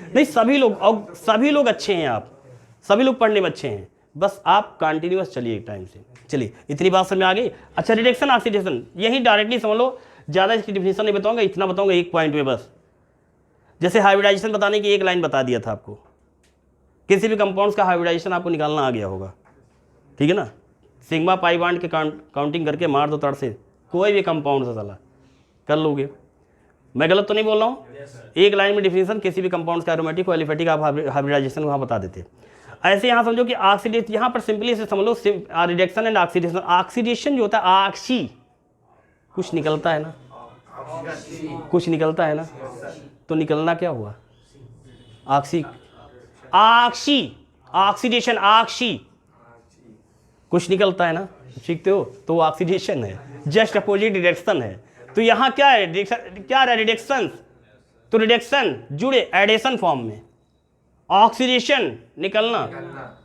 नहीं, सभी लोग अच्छे हैं, आप सभी लोग पढ़ने में अच्छे हैं, बस आप कंटिन्यूअस चलिए टाइम से। चलिए, इतनी बात समझ में आ गई। अच्छा, रिडक्शन ऑक्सीडेशन यही डायरेक्टली समझ लो, ज़्यादा इसकी डिफिनेशन नहीं बताऊंगा, इतना बताऊंगा एक पॉइंट में बस। जैसे हाइब्रिडाइजेशन बताने की एक लाइन बता दिया था आपको, किसी भी कंपाउंड्स का हाइब्रिडाइजेशन आपको निकालना आ गया होगा, ठीक है ना। सिग्मा पाई बॉन्ड के काउंटिंग करके मार दो तड़ से, कोई भी कंपाउंड से साला कर लोगे। मैं गलत तो नहीं बोल रहा हूँ? एक लाइन में डिफिनेशन किसी भी कंपाउंड्स का एरोमेटिक और एलिफेटिक आप हाइब्रिडाइजेशन वहाँ बता देते। ऐसे यहाँ समझो कि ऑक्सीडेशन, यहाँ पर सिंपली से समझ लो रिडक्शन एंड ऑक्सीडेशन। ऑक्सीडेशन जो होता है, ऑक्सी कुछ निकलता है ना, कुछ निकलता है ना, तो निकलना क्या हुआ? ऑक्सी, ऑक्सीडेशन, ऑक्सी कुछ निकलता है ना, सीखते हो, तो वो ऑक्सीडेशन है, जस्ट अपोजिट रिडक्शन है। तो यहाँ क्या है, क्या है रिडक्शन, तो रिडक्शन जुड़े एडेशन फॉर्म में, ऑक्सीडेशन निकलना,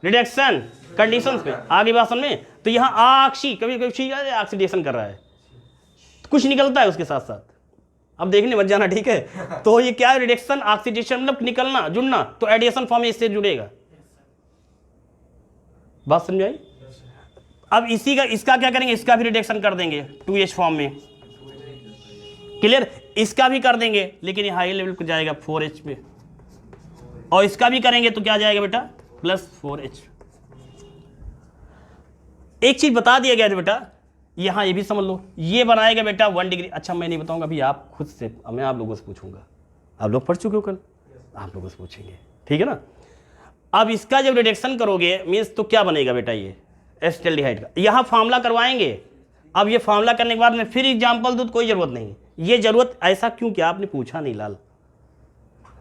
रिडक्शन कंडीशंस में, आगे बात में। तो यहाँ ऑक्सी कभी कभी ऑक्सीडेशन कर रहा है, कुछ निकलता है उसके साथ साथ, अब देखने मत जाना, ठीक है। तो ये क्या है, रिडक्शन ऑक्सीडेशन मतलब निकलना, जुड़ना, तो एडिशन फॉर्म में इससे जुड़ेगा। बात समझ आई? अब इसका क्या करेंगे, इसका भी रिडक्शन कर देंगे 2H फॉर्म में, क्लियर। इसका भी कर देंगे, लेकिन ये हाई लेवल को जाएगा 4H पे, और इसका भी करेंगे तो क्या जाएगा बेटा, +4H। एक चीज बता दिया गया था बेटा, यहां ये भी समझ लो, ये बनाएगा बेटा 1 डिग्री। अच्छा, मैं नहीं बताऊंगा, अभी आप खुद से, मैं आप लोगों से पूछूंगा, आप लोग पढ़ चुके हो कल, आप लोगों से पूछेंगे, ठीक है ना। अब इसका जब रिडक्शन करोगे मीन्स, तो क्या बनेगा बेटा, ये एसिटाल्डिहाइड का यहाँ फार्मूला करवाएंगे। अब ये फार्मूला करने के बाद मैं फिर एग्जाम्पल दूँ, कोई जरूरत नहीं। ये जरूरत ऐसा क्यों, क्या आपने पूछा नहीं लाल,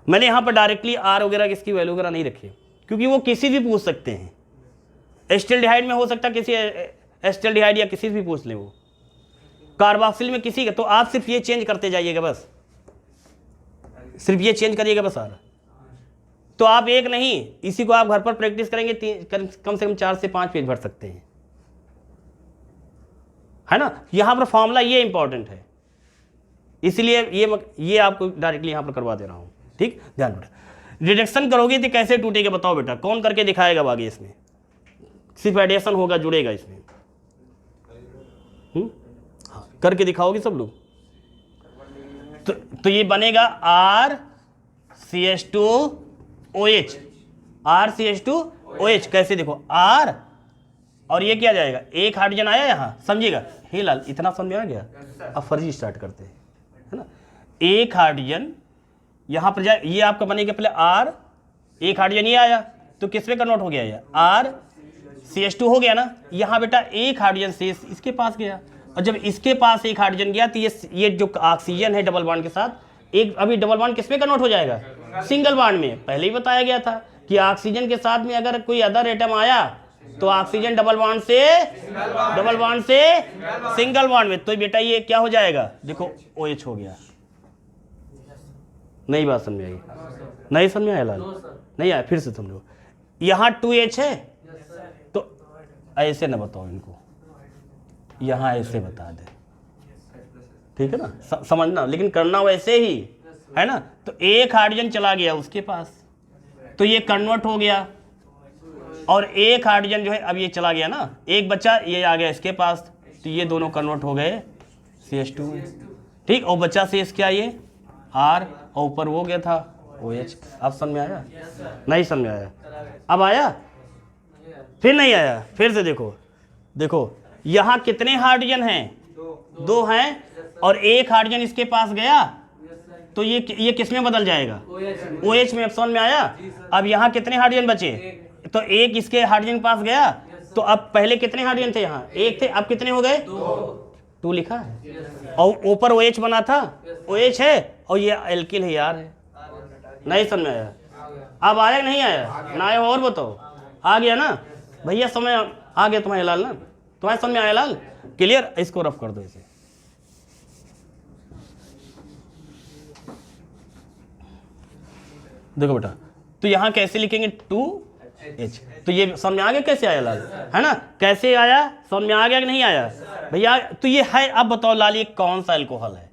मैंने यहाँ पर डायरेक्टली आर वगैरह इसकी वैल्यू वगैरह नहीं रखी, क्योंकि वो किसी भी पूछ सकते हैं। एसिटाल्डिहाइड में हो सकता है किसी एसिटाल्डिहाइड या किसी भी पूछ ले, वो कार्बोक्सिल में किसी का, तो आप सिर्फ ये चेंज करते जाइएगा, बस सिर्फ ये चेंज करिएगा बस सारा। तो आप एक नहीं, इसी को आप घर पर प्रैक्टिस करेंगे, कम से कम 4 से 5 पेज भर सकते हैं, है ना। यहां पर फॉर्मूला ये इंपॉर्टेंट है, इसलिए ये आपको डायरेक्टली यहां पर करवा दे रहा हूं, ठीक। ध्यान बेटा, रिडक्शन करोगे तो कैसे टूटेगा बताओ बेटा, कौन करके दिखाएगा आगे? इसमें सिर्फ एडिशन होगा, जुड़ेगा इसमें। करके दिखाओगे सब लोग? तो ये बनेगा RCH2OH, RCH2OH। कैसे देखो R, और ये क्या जाएगा, एक हाइड्रोजन आया यहाँ, समझिएगा। हे लाल, इतना समझ में आ गया? अब फर्जी स्टार्ट करते हैं, है ना। एक हाइड्रोजन यहाँ पर जाए, ये आपका बनेगा पहले R, एक हाइड्रोजन ये आया तो किस में कन्वर्ट हो गया, ये RCH2 हो गया ना। यहाँ बेटा एक हाइड्रोजन से इसके पास गया, और जब इसके पास एक हाइड्रोजन गया तो ये जो ऑक्सीजन है डबल बॉन्ड के साथ, एक अभी डबल बॉन्ड किस में कन्वर्ट हो जाएगा, सिंगल बॉन्ड में। पहले ही बताया गया था कि ऑक्सीजन के साथ में अगर कोई अदर एटम आया तो ऑक्सीजन डबल बॉन्ड से सिंगल बॉन्ड में, तो बेटा ये क्या हो जाएगा, देखो OH हो गया। नई बात समझ में आई? नहीं समझ में आया लाल? नहीं आया, फिर से समझो। यहाँ 2H है तो ऐसे ना बताओ इनको, यहाँ ऐसे बता दे, ठीक है ना, समझना, लेकिन करना वैसे ही है ना। तो एक हाइड्रोजन चला गया उसके पास तो ये कन्वर्ट हो गया, और एक हाइड्रोजन जो है अब ये चला गया ना, एक बच्चा ये आ गया इसके पास, तो ये दोनों कन्वर्ट हो गए CH2 में, ठीक। और बच्चा शेष क्या, ये R, और ऊपर वो गया था OH। अब समझ में आया? नहीं समझ में आया? अब आया? फिर नहीं आया? फिर से देखो, देखो यहाँ कितने हाइड्रोजन हैं, 2 हैं, और एक हाइड्रोजन इसके पास गया तो ये किस में बदल जाएगा, OH में। अब समझ में आया? अब यहाँ कितने हाइड्रोजन बचे, तो एक इसके हाइड्रोजन के पास गया, तो अब पहले कितने हाइड्रोजन थे, यहाँ एक थे, अब कितने हो गए, 2 लिखा है, और ऊपर OH बना था, OH है, और ये एल्किल है यार है। नहीं समझ में आया? अब आया कि नहीं आया? ना आया और बताओ, आ गया ना भैया, समझ आ गया तुम्हारे लाल ना, तुम्हारे समझ में आया लाल? क्लियर? इसको रफ कर दो इसे। देखो बेटा, तो यहाँ कैसे लिखेंगे, 2H, तो ये समझ में आ गया कैसे आया लाल, है ना, कैसे आया, समझ में आ गया कि नहीं आया भैया? तो ये है। अब बताओ लाल, ये कौन सा अल्कोहल है,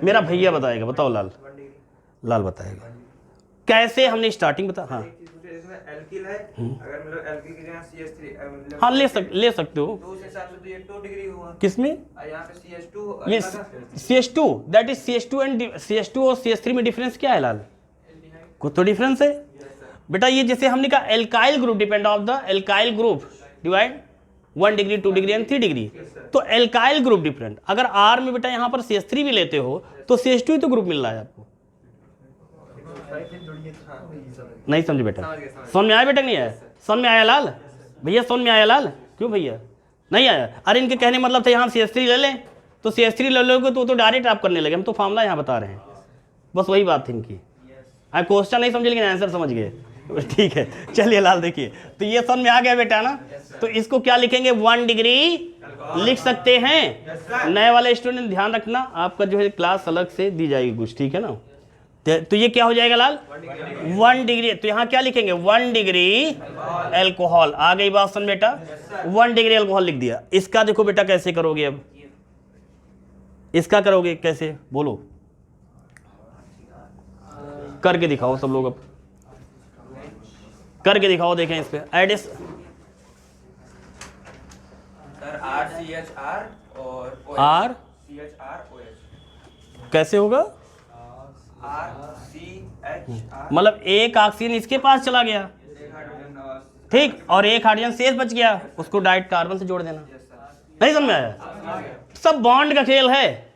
मेरा भैया बताएगा, बताओ लाल, लाल बताएगा कैसे हमने स्टार्टिंग बता। हाँ एल्किल है, अगर मतलब एल्किल की जगह CH3 हाँ ले सकते हो, तो उस हिसाब से तो ये 2 डिग्री हुआ। किसमें, यहाँ पे CH2, ये CH2, that is CH2 and CH2 और CH3 में डिफरेंस क्या है लाल, कुछ तो डिफरेंस है बेटा। ये जैसे हमने कहा alkyl group depend of the alkyl group divide 1 degree 2 degree and 3 degree, तो एल्काइल ग्रुप डिफरेंट। अगर R में बेटा यहाँ पर CH3 भी लेते हो तो CH2 ही तो ग्रुप मिल रहा है आपको। नहीं समझे बेटा? समझ में आया बेटा? नहीं आया? समझ में आया लाल भैया? समझ में आया लाल? क्यों भैया नहीं आया? अरे इनके कहने मतलब था यहाँ CH3 ले लें, तो CH3 ले लोगे तो डायरेक्ट आप करने लगे, हम तो फार्मूला यहाँ बता रहे हैं, बस वही बात थी इनकी। क्वेश्चन नहीं समझे लेकिन आंसर समझ गए, ठीक है। चलिए लाल देखिए, तो ये समझ में आ गया बेटा ना, तो इसको क्या लिखेंगे, 1 डिग्री लिख सकते हैं। नए वाले स्टूडेंट ध्यान रखना, आपका जो है क्लास अलग से दी जाएगी कुछ, ठीक है ना। तो ये क्या हो जाएगा लाल, 1 डिग्री, तो यहाँ क्या लिखेंगे, 1 डिग्री अल्कोहल। आ गई बात समझ बेटा, 1 डिग्री अल्कोहल लिख दिया। इसका देखो बेटा कैसे करोगे, अब इसका करोगे कैसे, बोलो, करके दिखाओ सब लोग, अब करके दिखाओ, देखें इस पे एडिस। सर RCHR और R CHROH, कैसे होगा, RCHR, मतलब एक ऑक्सीजन इसके पास चला गया, ठीक, और एक हाइड्रोजन शेष बच गया, उसको डायरेक्ट कार्बन से जोड़ देना। नहीं समझ में आया? सब बॉन्ड का खेल है,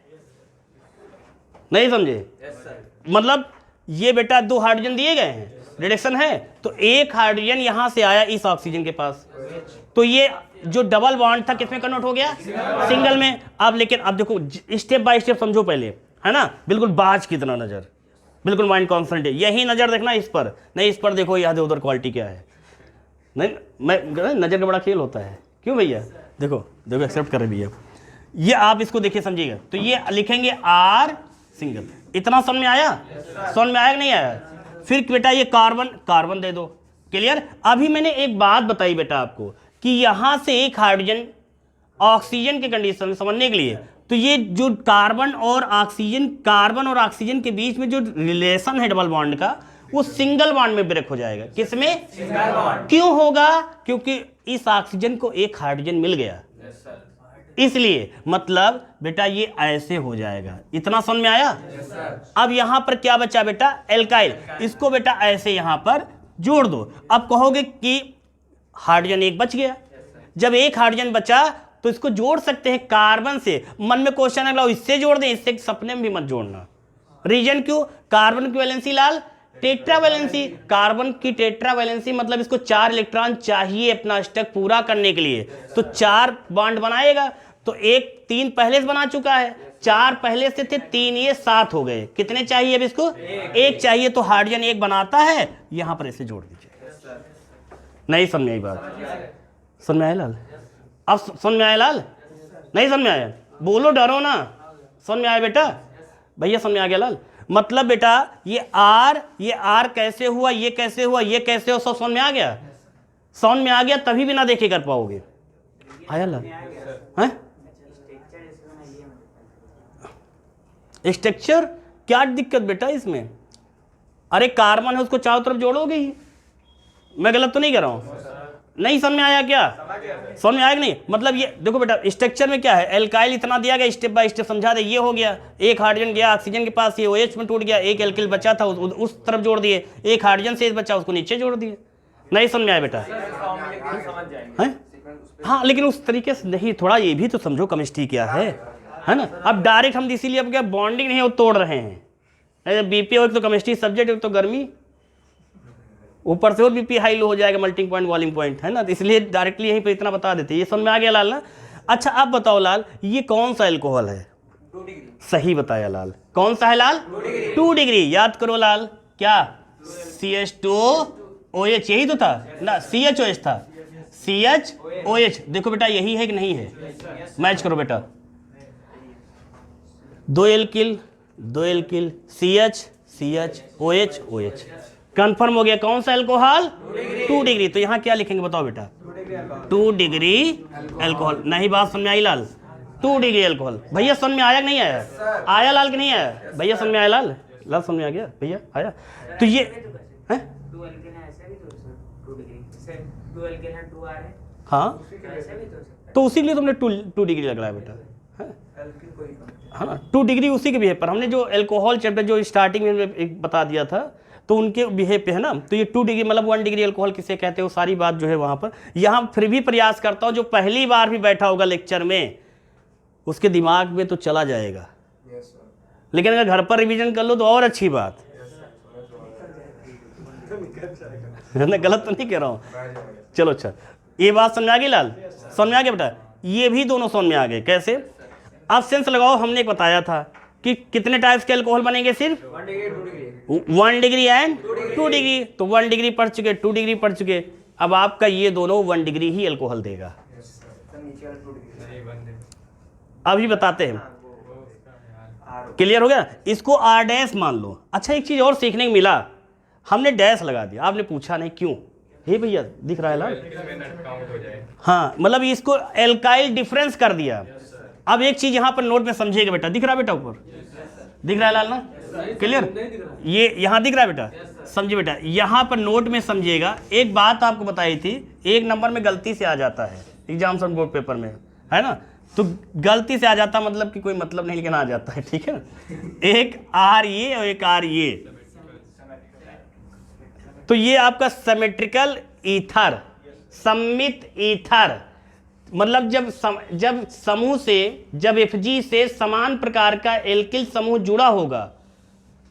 नहीं समझे? मतलब ये बेटा 2 हाइड्रोजन दिए गए हैं, रिडक्शन है, तो एक हाइड्रोजन यहां से आया इस ऑक्सीजन के पास, तो ये जो डबल बॉन्ड था किसमें कन्वर्ट हो गया, सिंगल में। अब लेकिन अब देखो स्टेप बाय स्टेप समझो पहले, है ना, बिल्कुल बाज की तरह नजर, बिल्कुल माइंड कॉन्सेंट्रेट, यही नजर देखना इस पर, नहीं इस पर देखो यहाँ उधर क्वालिटी क्या है। नहीं मैं नजर का बड़ा खेल होता है, क्यों भैया? देखो देखो एक्सेप्ट कर भैया, ये आप इसको देखिए समझिएगा, तो ये लिखेंगे R सिंगल। इतना समझ में आया? समझ में आया कि नहीं आया? फिर बेटा ये कार्बन कार्बन दे दो, क्लियर। अभी मैंने एक बात बताई बेटा आपको कि यहां से एक हाइड्रोजन ऑक्सीजन के कंडीशन में समझने के लिए, तो ये जो कार्बन और ऑक्सीजन के बीच में जो रिलेशन है डबल बॉन्ड का, वो सिंगल बॉन्ड में ब्रेक हो जाएगा। किसमें? Single bond. क्यों होगा? क्योंकि इस ऑक्सीजन को एक हाइड्रोजन मिल गया, इसलिए मतलब बेटा ये ऐसे हो जाएगा। इतना समझ में आया? अब यहां पर क्या बचा बेटा? एल्काइल। इसको बेटा ऐसे यहां पर जोड़ दो। अब कहोगे कि हाइड्रोजन एक बच गया। जब एक हाइड्रोजन बचा तो इसको जोड़ सकते हैं कार्बन से। मन में क्वेश्चन है इससे जोड़ दें, इससे सपने में भी मत जोड़ना। रीजन क्यों? कार्बन की वैलेंसी लाल टेट्रावैलेंसी, कार्बन की टेट्रावैलेंसी मतलब इसको 4 इलेक्ट्रॉन चाहिए अपना स्टक पूरा करने के लिए, तो 4 बॉन्ड बनाएगा। तो एक 3 पहले से बना चुका है, 4 पहले से थे, 3 ये 7 हो गए। कितने चाहिए अब इसको? एक चाहिए, तो हाइड्रोजन एक बनाता है। यहां पर ऐसे जोड़ दीजिए। नहीं समझ में आई बात? समझ में आया लाल? अब समझ में आया लाल? नहीं समझ में आया? बोलो, डरो ना। समझ में आया बेटा? भैया समझ में आ गया लाल? मतलब बेटा ये आर कैसे हुआ, ये कैसे हुआ, ये कैसे हुआ, सब समझ में आ गया? समझ में आ गया तभी बिना देखे कर पाओगे। आया लाल? हैं? स्ट्रक्चर क्या दिक्कत बेटा इसमें? अरे कार्बन है, उसको चारों तरफ जोड़ोगे ही। मैं गलत तो नहीं कर रहा हूं? नहीं समझ में आया क्या? समझ में आया कि नहीं? मतलब ये देखो बेटा, स्ट्रक्चर में क्या है, एल्काइल इतना दिया गया, स्टेप बाय स्टेप समझा दे। ये हो गया, एक हाइड्रोजन गया ऑक्सीजन के पास, ये OH में टूट गया, एक एल्किल बचा था उस तरफ जोड़ दिए, एक हाइड्रोजन से बचा उसको नीचे जोड़ दिए। नहीं समझ में आया बेटा? हैं? हाँ, लेकिन उस तरीके से नहीं, थोड़ा ये भी तो समझो केमिस्ट्री क्या है ना? अब डायरेक्ट हम इसीलिए अब क्या बॉन्डिंग नहीं है वो तोड़ रहे हैं। बीपी हो तो केमिस्ट्री सब्जेक्ट, एक तो गर्मी, ऊपर से और बीपी हाई लो हो जाएगा, मेल्टिंग पॉइंट बॉइलिंग पॉइंट, है ना? तो इसलिए डायरेक्टली यहीं पे इतना बता देते। ये समझ में आ गया लाल ना? अच्छा अब बताओ लाल, ये कौन सा एल्कोहल है? 2 डिग्री। सही बताया लाल। कौन सा है लाल? 2 डिग्री। याद करो लाल, क्या? CH2OH यही तो था ना? CHOH था, CHOH। देखो बेटा यही है कि नहीं है? मैच करो बेटा। 2 एल्किल CH कंफर्म हो गया। कौन सा एल्कोहल? 2 डिग्री। तो यहां क्या लिखेंगे बताओ बेटा? 2 डिग्री एल्कोहल। नहीं बात समझ में आई लाल? 2 डिग्री एल्कोहल। भैया समझ में आया कि नहीं आया? आया लाल कि नहीं आया? भैया समझ में आया लाल? लाल समझ में आ गया भैया? आया? तो ये है हाँ, तो उसी के लिए तुमने 2 डिग्री लग रहा है बेटा, हाँ 2 डिग्री उसी के बिहेव पर। हमने जो एल्कोहल चैप्टर जो स्टार्टिंग में एक बता दिया था, तो उनके बिहेव पे है ना। तो ये 2 डिग्री मतलब 1 डिग्री एल्कोहल किसे कहते हो, सारी बात जो है वहां पर। यहाँ फिर भी प्रयास करता हूँ जो पहली बार भी बैठा होगा लेक्चर में, उसके दिमाग में तो चला जाएगा। लेकिन अगर घर पर रिवीजन कर लो तो और अच्छी बात मैं गलत तो नहीं कह रहा हूँ? चलो अच्छा, ये बात समझ आ गई लाल? समझ में आ गया बेटा? ये भी दोनों समझ में आ गए। कैसे? अब सेंस लगाओ। हमने एक बताया था कि कितने टाइप्स के अल्कोहल बनेंगे? सिर्फ 1 degree 2 degree 1 degree and 2 degree. तो 1 डिग्री पढ़ चुके, 2 डिग्री पढ़ चुके। अब आपका ये दोनों 1 डिग्री ही अल्कोहल देगा। अभी बताते हैं। क्लियर हो गया? इसको R डैश मान लो। अच्छा एक चीज और सीखने को मिला, हमने डैश लगा दिया, आपने पूछा नहीं क्यों। हे भैया दिख रहा है लाल? हाँ, मतलब इसको एल्काइल डिफरेंस कर दिया। अब एक चीज यहां पर नोट में समझिएगा बेटा। दिख रहा है बेटा? ऊपर दिख रहा है लाल ना? क्लियर? ये यहां दिख रहा है बेटा? समझिए बेटा, यहां पर नोट में समझिएगा। एक बात आपको बताई थी, 1 नंबर में गलती से आ जाता है एग्जाम्स बोर्ड पेपर में, है ना? तो गलती से आ जाता मतलब कि कोई मतलब नहीं, लेकिन आ जाता है, ठीक है ना? एक R ये और एक R ये, तो ये आपका सिमेट्रिकल ईथर, सममित ईथर। मतलब जब समूह से, जब Fg से समान प्रकार का एल्किल समूह जुड़ा होगा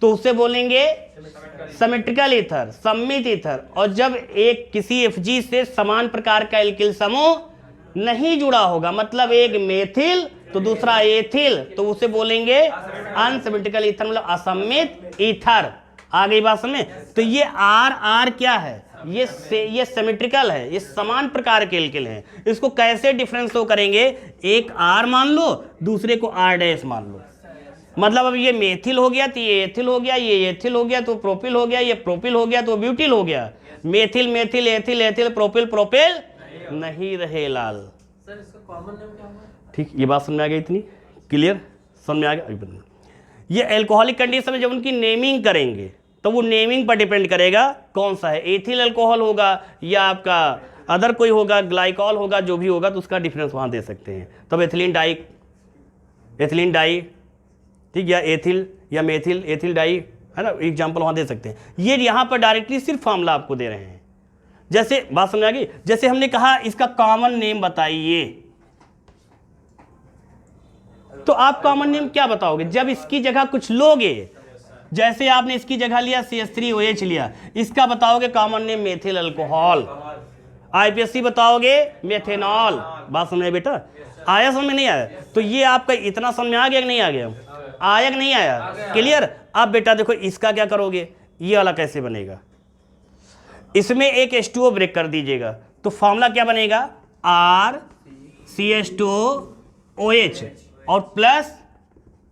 तो उसे बोलेंगे सिमेट्रिकल ईथर, सममित ईथर। और जब एक किसी Fg से समान प्रकार का एल्किल समूह नहीं जुड़ा होगा, मतलब एक मेथिल तो दूसरा एथिल, तो उसे बोलेंगे अनसिमेट्रिकल ईथर, मतलब असम्मित ईथर। आ गई बात समझ में? तो ये R क्या है? ये सिमेट्रिकल है, ये समान प्रकार के एल्किल हैं। इसको कैसे डिफरेंस तो करेंगे? एक R मान लो, दूसरे को R डैश मान लो। मतलब अब ये मेथिल हो गया तो ये एथिल हो गया, ये एथिल हो गया तो प्रोपिल हो गया, ये प्रोपिल हो गया तो ब्यूटिल हो गया। Methyl methyl ethyl ethyl propyl propyl नहीं रहे लाल। सर इसका कॉमन नेम क्या होगा? ठीक, ये बात समझ में आ गई? इतनी क्लियर समझ में आ गया? ये एल्कोहलिक कंडीशन में जब उनकी नेमिंग करेंगे तो वो नेमिंग पर डिपेंड करेगा कौन सा है, एथिल अल्कोहल होगा या आपका अदर कोई होगा, ग्लाइकॉल होगा, जो भी होगा तो उसका डिफरेंस वहाँ दे सकते हैं। तब एथिलीन डाई, ठीक, या एथिल या मेथिल एथिल डाई, है ना, एग्जाम्पल वहाँ दे सकते हैं। ये यहाँ पर डायरेक्टली सिर्फ फॉर्मूला आपको दे रहे हैं। जैसे बात समझ आ गई, जैसे हमने कहा इसका कॉमन नेम बताइए, तो आप कॉमन नेम क्या बताओगे जब इसकी जगह कुछ लोगे? जैसे आपने इसकी जगह लिया CH3OH लिया, इसका बताओगे common name methyl alcohol, IPSC बताओगे मेथेनॉल। बात समझ में बेटा? आया समझ में? नहीं आया? तो ये आपका इतना समझ में आ गया कि नहीं आ गया? आया कि नहीं आया? क्लियर? अब बेटा देखो इसका क्या करोगे, ये वाला कैसे बनेगा, इसमें एक H2O ब्रेक कर दीजिएगा तो फॉर्मूला क्या बनेगा, RCH2OH और प्लस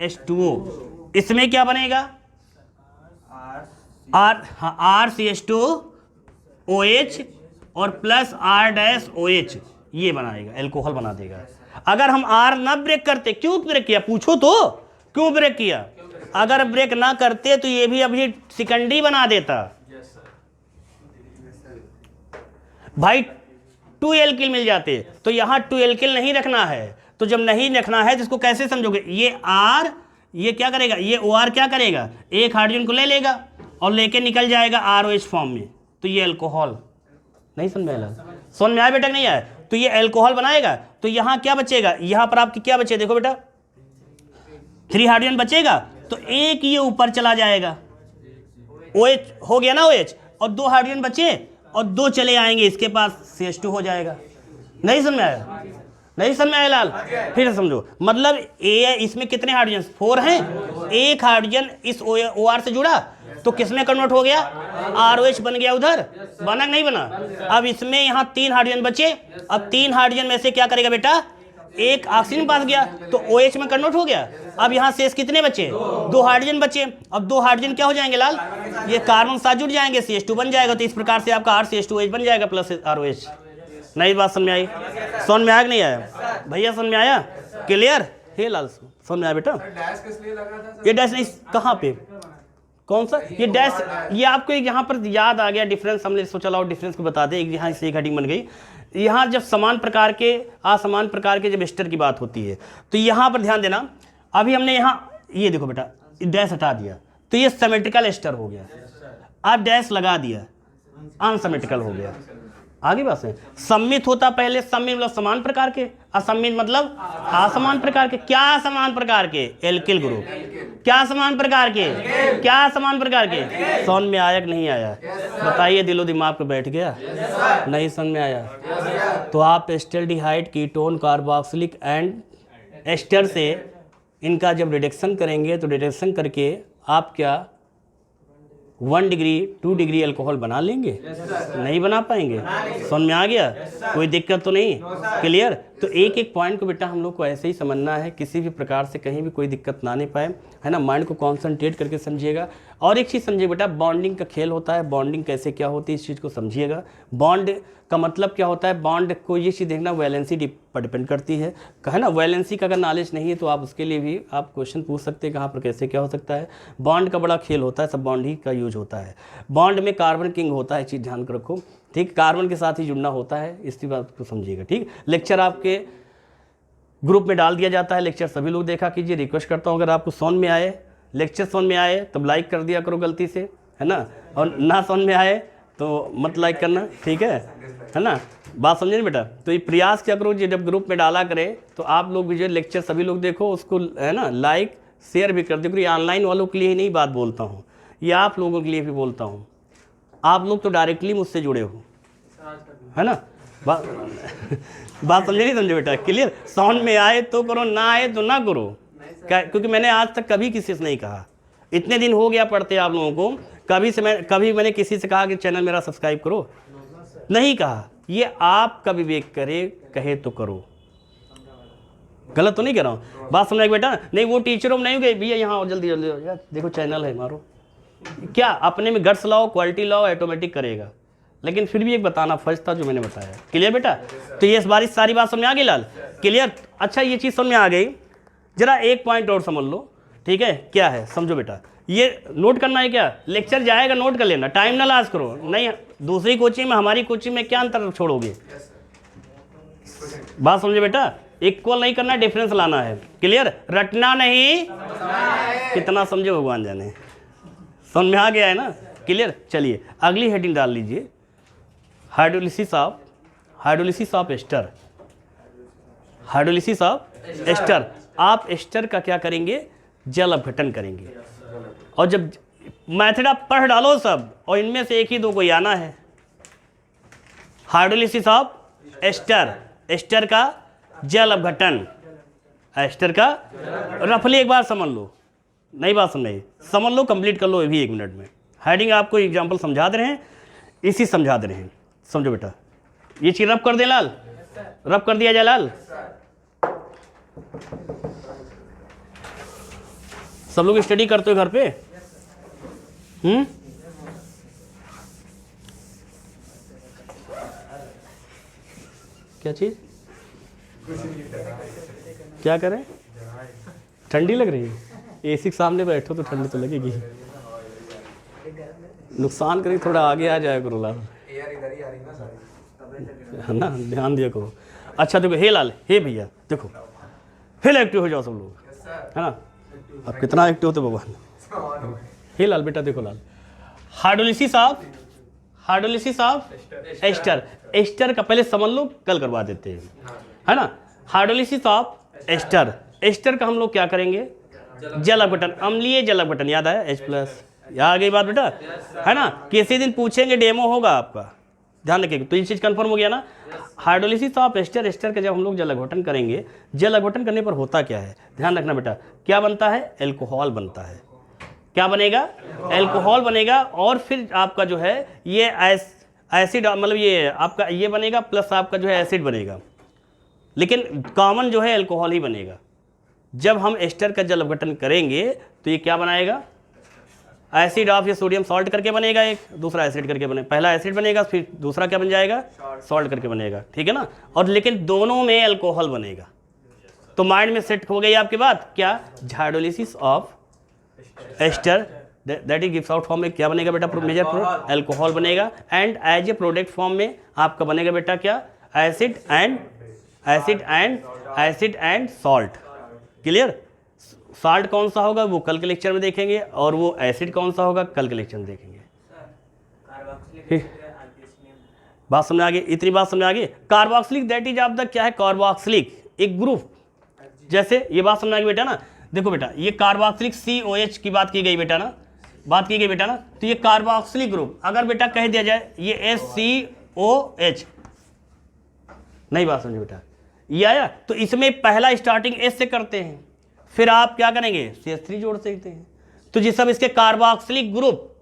H2O। इसमें क्या बनेगा, RCH2OH और प्लस R-OH, ये बनाएगा, एल्कोहल बना देगा। अगर हम R ना ब्रेक करते, क्यों ब्रेक किया पूछो तो, क्यों ब्रेक किया? अगर ब्रेक ना करते तो ये भी अभी सेकेंडरी बना देता भाई, 2 एल्किल मिल जाते। तो यहाँ 2 एल्किल नहीं रखना है, तो जब नहीं रखना है तो इसको कैसे समझोगे, ये R, ये क्या करेगा, ये OR क्या करेगा, एक हाइड्रोजन को ले लेगा और लेके निकल जाएगा ROH फॉर्म में, तो ये अल्कोहल। नहीं समझ में आया? समझ में आया बेटा? नहीं आया? तो ये अल्कोहल बनाएगा। तो यहाँ क्या बचेगा, यहाँ पर आपकी क्या बचे, देखो बेटा 3 हाइड्रोजन बचेगा, तो एक ये ऊपर चला जाएगा, OH हो गया ना OH, और 2 हाइड्रोजन बचे और 2 चले आएंगे इसके पास, CH2 हो जाएगा। नहीं समझ में आया? नहीं समझ में आया लाल? फिर समझो, मतलब ए इसमें कितने हाइड्रोजन, 4 हैं, एक हाइड्रोजन इस OR से जुड़ा तो किसमें कन्वर्ट हो गया, ROH बन गया, उधर बना नहीं बना? अब इसमें यहाँ 3 हाइड्रोजन बचे, अब 3 हाइड्रोजन में से क्या करेगा बेटा, एक ऑक्सीजन पास गया तो OH में कन्वर्ट हो गया। अब यहाँ शेष कितने बचे, 2 हाइड्रोजन बचे। अब 2 हाइड्रोजन क्या हो जाएंगे लाल, ये कार्बन साथ जुड़ जाएंगे, CH2 बन जाएगा। तो इस प्रकार से आपका RCH2OH बन जाएगा प्लस ROH। नई बात समझ में आई? समझ में आया कि नहीं आया भैया? समझ में आया? क्लियर? हे लाल समझ में आया बेटा? डैश किस लिए लगा था? ये डैश नहीं, कहाँ पे, कौन सा ये डैश, ये आपको एक यहाँ पर याद आ गया डिफरेंस, हमने सोचा लाओ डिफरेंस को बता दें। यहाँ से एक हेडिंग बन गई, यहाँ जब समान प्रकार के असमान प्रकार के जब एस्टर की बात होती है तो यहाँ पर ध्यान देना। अभी हमने यहाँ ये देखो बेटा डैश हटा दिया तो ये सिमेट्रिकल एस्टर हो गया, अब डैश लगा दिया अनसिमेट्रिकल हो गया। आगे बात है, सम्मित होता पहले, सम्मित मतलब समान प्रकार के, असम्मित मतलब असमान प्रकार के। क्या समान प्रकार के, एल्किल ग्रुप। क्या समान प्रकार के, क्या समान प्रकार के। समझ में आया कि नहीं आया बताइए, दिलो दिमाग पे बैठ गया? नहीं समझ में आया? तो आप acetaldehyde, ketone, carboxylic and ester से इनका जब रिडक्शन करेंगे तो रिडक्शन करके आप क्या 1 डिग्री 2 डिग्री अल्कोहल बना लेंगे? नहीं बना पाएंगे? समझ में आ गया? कोई दिक्कत तो नहीं? क्लियर? तो एक एक पॉइंट को बेटा हम लोग को ऐसे ही समझना है, किसी भी प्रकार से कहीं भी कोई दिक्कत ना आने पाए, है ना। माइंड को कॉन्सेंट्रेट करके समझिएगा। और एक चीज़ समझिए बेटा, बॉन्डिंग का खेल होता है, बॉन्डिंग कैसे क्या होती है इस चीज़ को समझिएगा। बॉन्ड का मतलब क्या होता है, बॉन्ड को ये चीज़ देखना वैलेंसी पर डिपेंड करती है ना। वैलेंसी का अगर नॉलेज नहीं है तो आप उसके लिए भी आप क्वेश्चन पूछ सकते हैं कहाँ पर कैसे क्या हो सकता है। बॉन्ड का बड़ा खेल होता है, सब बॉन्ड ही का यूज होता है। बॉन्ड में कार्बन किंग होता है, चीज़ ध्यान रखो, ठीक। कार्बन के साथ ही जुड़ना होता है, इसी बात को समझिएगा, ठीक। लेक्चर आपके ग्रुप में डाल दिया जाता है, लेक्चर सभी लोग देखा कीजिए। रिक्वेस्ट करता हूँ अगर आपको समझ में आए, लेक्चर समझ में आए तब लाइक कर दिया करो गलती से, है ना। और ना समझ में आए तो मत लाइक करना, ठीक है ना। बात समझे ना बेटा। तो ये प्रयास क्या करो, जब ग्रुप में डाला करें तो आप लोग भी जो लेक्चर सभी लोग देखो उसको, है ना, लाइक शेयर भी कर दो। ये ऑनलाइन वालों के लिए ही नहीं बात बोलता हूँ, ये आप लोगों के लिए भी बोलता हूँ। आप लोग तो डायरेक्टली मुझसे जुड़े हो, है ना। बात समझे नहीं समझे बेटा? क्लियर? समझ में आए तो करो, ना आए तो ना करो, क्योंकि मैंने आज तक कभी किसी से नहीं कहा, इतने दिन हो गया पढ़ते आप लोगों को, कभी मैंने किसी से कहा कि चैनल मेरा सब्सक्राइब करो, नहीं कहा। ये आपका विवेक करे, कहे तो करो। गलत तो नहीं कह रहा हूँ? बात समझ बेटा? नहीं वो टीचरों में नहीं गए भैया यहाँ और जल्दी जल्दी यार देखो चैनल है मारो, क्या अपने में गट्स लाओ, क्वालिटी लाओ, ऑटोमेटिक करेगा। लेकिन फिर भी एक बताना फर्ज था जो मैंने बताया। क्लियर बेटा? तो ये इस बार सारी बात समझ में आ गई लाल? क्लियर? अच्छा ये चीज़ समझ में आ गई। जरा एक पॉइंट और समझ लो, ठीक है, क्या है समझो बेटा, ये नोट करना है क्या, लेक्चर जाएगा नोट कर लेना, टाइम ना लॉस करो, नहीं दूसरी कोचिंग में हमारी कोचिंग में क्या अंतर छोड़ोगे, बात समझे बेटा, इक्वल नहीं करना, डिफरेंस लाना है, क्लियर, रटना नहीं, कितना समझे भगवान जाने, समझ में आ गया है ना, क्लियर। चलिए अगली हेडिंग डाल लीजिए, hydrolysis of ester, hydrolysis of ester. आप एस्टर का क्या करेंगे, जल अपघटन करेंगे, और जब मेथड आप पढ़ डालो सब, और इनमें से एक ही दो कोई आना है, हाइड्रोलिसिस ऑफ एस्टर, एस्टर का जल अपघटन, एस्टर का रफली एक बार समझ लो, नई बात समझ लो, कंप्लीट कर लो ये भी 1 मिनट में। हेडिंग आपको एग्जांपल समझा दे रहे हैं, इसी समझा दे रहे हैं, समझो बेटा। ये चीज रब कर दे लाल, रब कर दिया जाए लाल, सब लोग स्टडी करते हो घर पे, क्या चीज, क्या करें, ठंडी लग रही है, एसी के सामने बैठो तो ठंडी तो लगेगी, नुकसान करेगी, थोड़ा आगे आ जाए करो लाल, है ना, ध्यान दिया करो। अच्छा देखो, हे लाल, हे भैया देखो, फिर एक्टिव हो जाओ सब लोग, है ना, अब कितना एक्टिव होते भगवान। हे लाल बेटा देखो लाल, हाइड्रोलिसिस ऑफ एस्टर, एस्टर का पहले समझ लो, कल करवा देते हैं, है ना। हाइड्रोलिसिस ऑफ एस्टर, एस्टर का हम लोग क्या करेंगे, जल अपघटन, अम्लीय जल अपघटन, याद आया H+, याद आ गई बात बेटा, है ना। किसी दिन पूछेंगे, डेमो होगा आपका, ध्यान रखिएगा, तो ये चीज कंफर्म हो गया ना। हाइड्रोलिसिस ऑफ एस्टर, एस्टर का जब हम लोग जल अपघटन करेंगे, जल अपघटन करने पर होता क्या है, ध्यान रखना बेटा, क्या बनता है, एल्कोहल बनता है, क्या बनेगा, एल्कोहल बनेगा, और फिर आपका जो है ये एसिड, मतलब ये आपका ये बनेगा, प्लस आपका जो है एसिड बनेगा, लेकिन कॉमन जो है एल्कोहल ही बनेगा। जब हम एस्टर का जल अपघटन करेंगे तो ये क्या बनाएगा, एसिड ऑफ, ये सोडियम सॉल्ट करके बनेगा, एक दूसरा एसिड करके बने, पहला एसिड बनेगा, फिर दूसरा क्या बन जाएगा, सॉल्ट करके बनेगा, ठीक है ना। और लेकिन दोनों में अल्कोहल बनेगा, तो माइंड में सेट हो गई आपकी बात, क्या, hydrolysis of ester that is gives out form में क्या बनेगा बेटा, मेजर प्रोडक्ट अल्कोहल बनेगा, and as a product form में आपका बनेगा बेटा क्या, acid and salt, clear. Salt कौन सा होगा वो कल के लेक्चर में देखेंगे, और वो एसिड कौन सा होगा कल के लेक्चर में देखेंगे। बात समझ आ गई, इतनी बात समझ आ गई। Carboxylic that is of the क्या है, कार्बोक्सिलिक एक ग्रुप, जैसे ये बात समझ आ गई बेटा ना। देखो बेटा, ये कार्बोक्सिलिक COH की बात की गई बेटा ना, बात की गई बेटा ना, तो ये कार्बोक्सिलिक ग्रुप अगर बेटा कह दिया जाए ये SCOH, नहीं बात समझे बेटा, ये आया, तो इसमें पहला स्टार्टिंग S से करते हैं, फिर आप क्या करेंगे, CH3 जोड़ सकते हैं, तो ये सब इसके carboxylic group,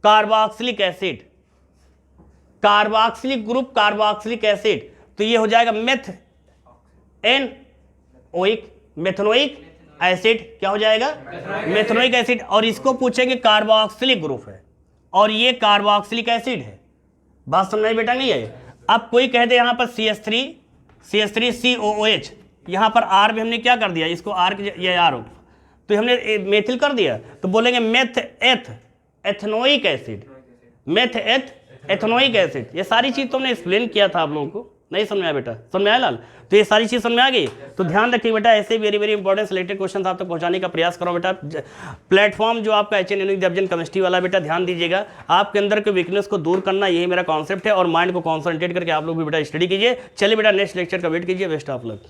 carboxylic acid, carboxylic group, carboxylic acid, तो ये हो जाएगा मेथनोइक एसिड, क्या हो जाएगा, मेथनोइक एसिड, और इसको पूछेंगे कार्बोक्सिलिक ग्रुप है, और ये कार्बोक्सिलिक एसिड है, बात समझ में बेटा नहीं है। अब कोई कह दे यहाँ पर CH3 COOH, यहाँ पर R भी हमने क्या कर दिया, इसको R ये R हो, तो हमने मेथिल कर दिया, तो बोलेंगे एथनोइक एसिड, एथनोइक एसिड। ये सारी चीज़ तो हमने एक्सप्लेन किया था आप लोगों को, नहीं समझ में आया बेटा, समझ में आया लाल, तो ये सारी चीज़ समझ में आ गई। तो ध्यान रखिए बेटा, ऐसे very very important selected question आप तक पहुंचाने का प्रयास करो बेटा। प्लेटफॉर्म जो आपका HN डिवीजन केमिस्ट्री वाला बेटा, ध्यान दीजिएगा, आपके अंदर के वीकनेस को दूर करना, यही मेरा कॉन्सेप्ट है, और माइंड को कॉन्सेंट्रेट करके आप लोग भी बेटा स्टडी कीजिए। चलिए बेटा, नेक्स्ट लेक्चर का वेट कीजिए, बेस्ट ऑफ लक।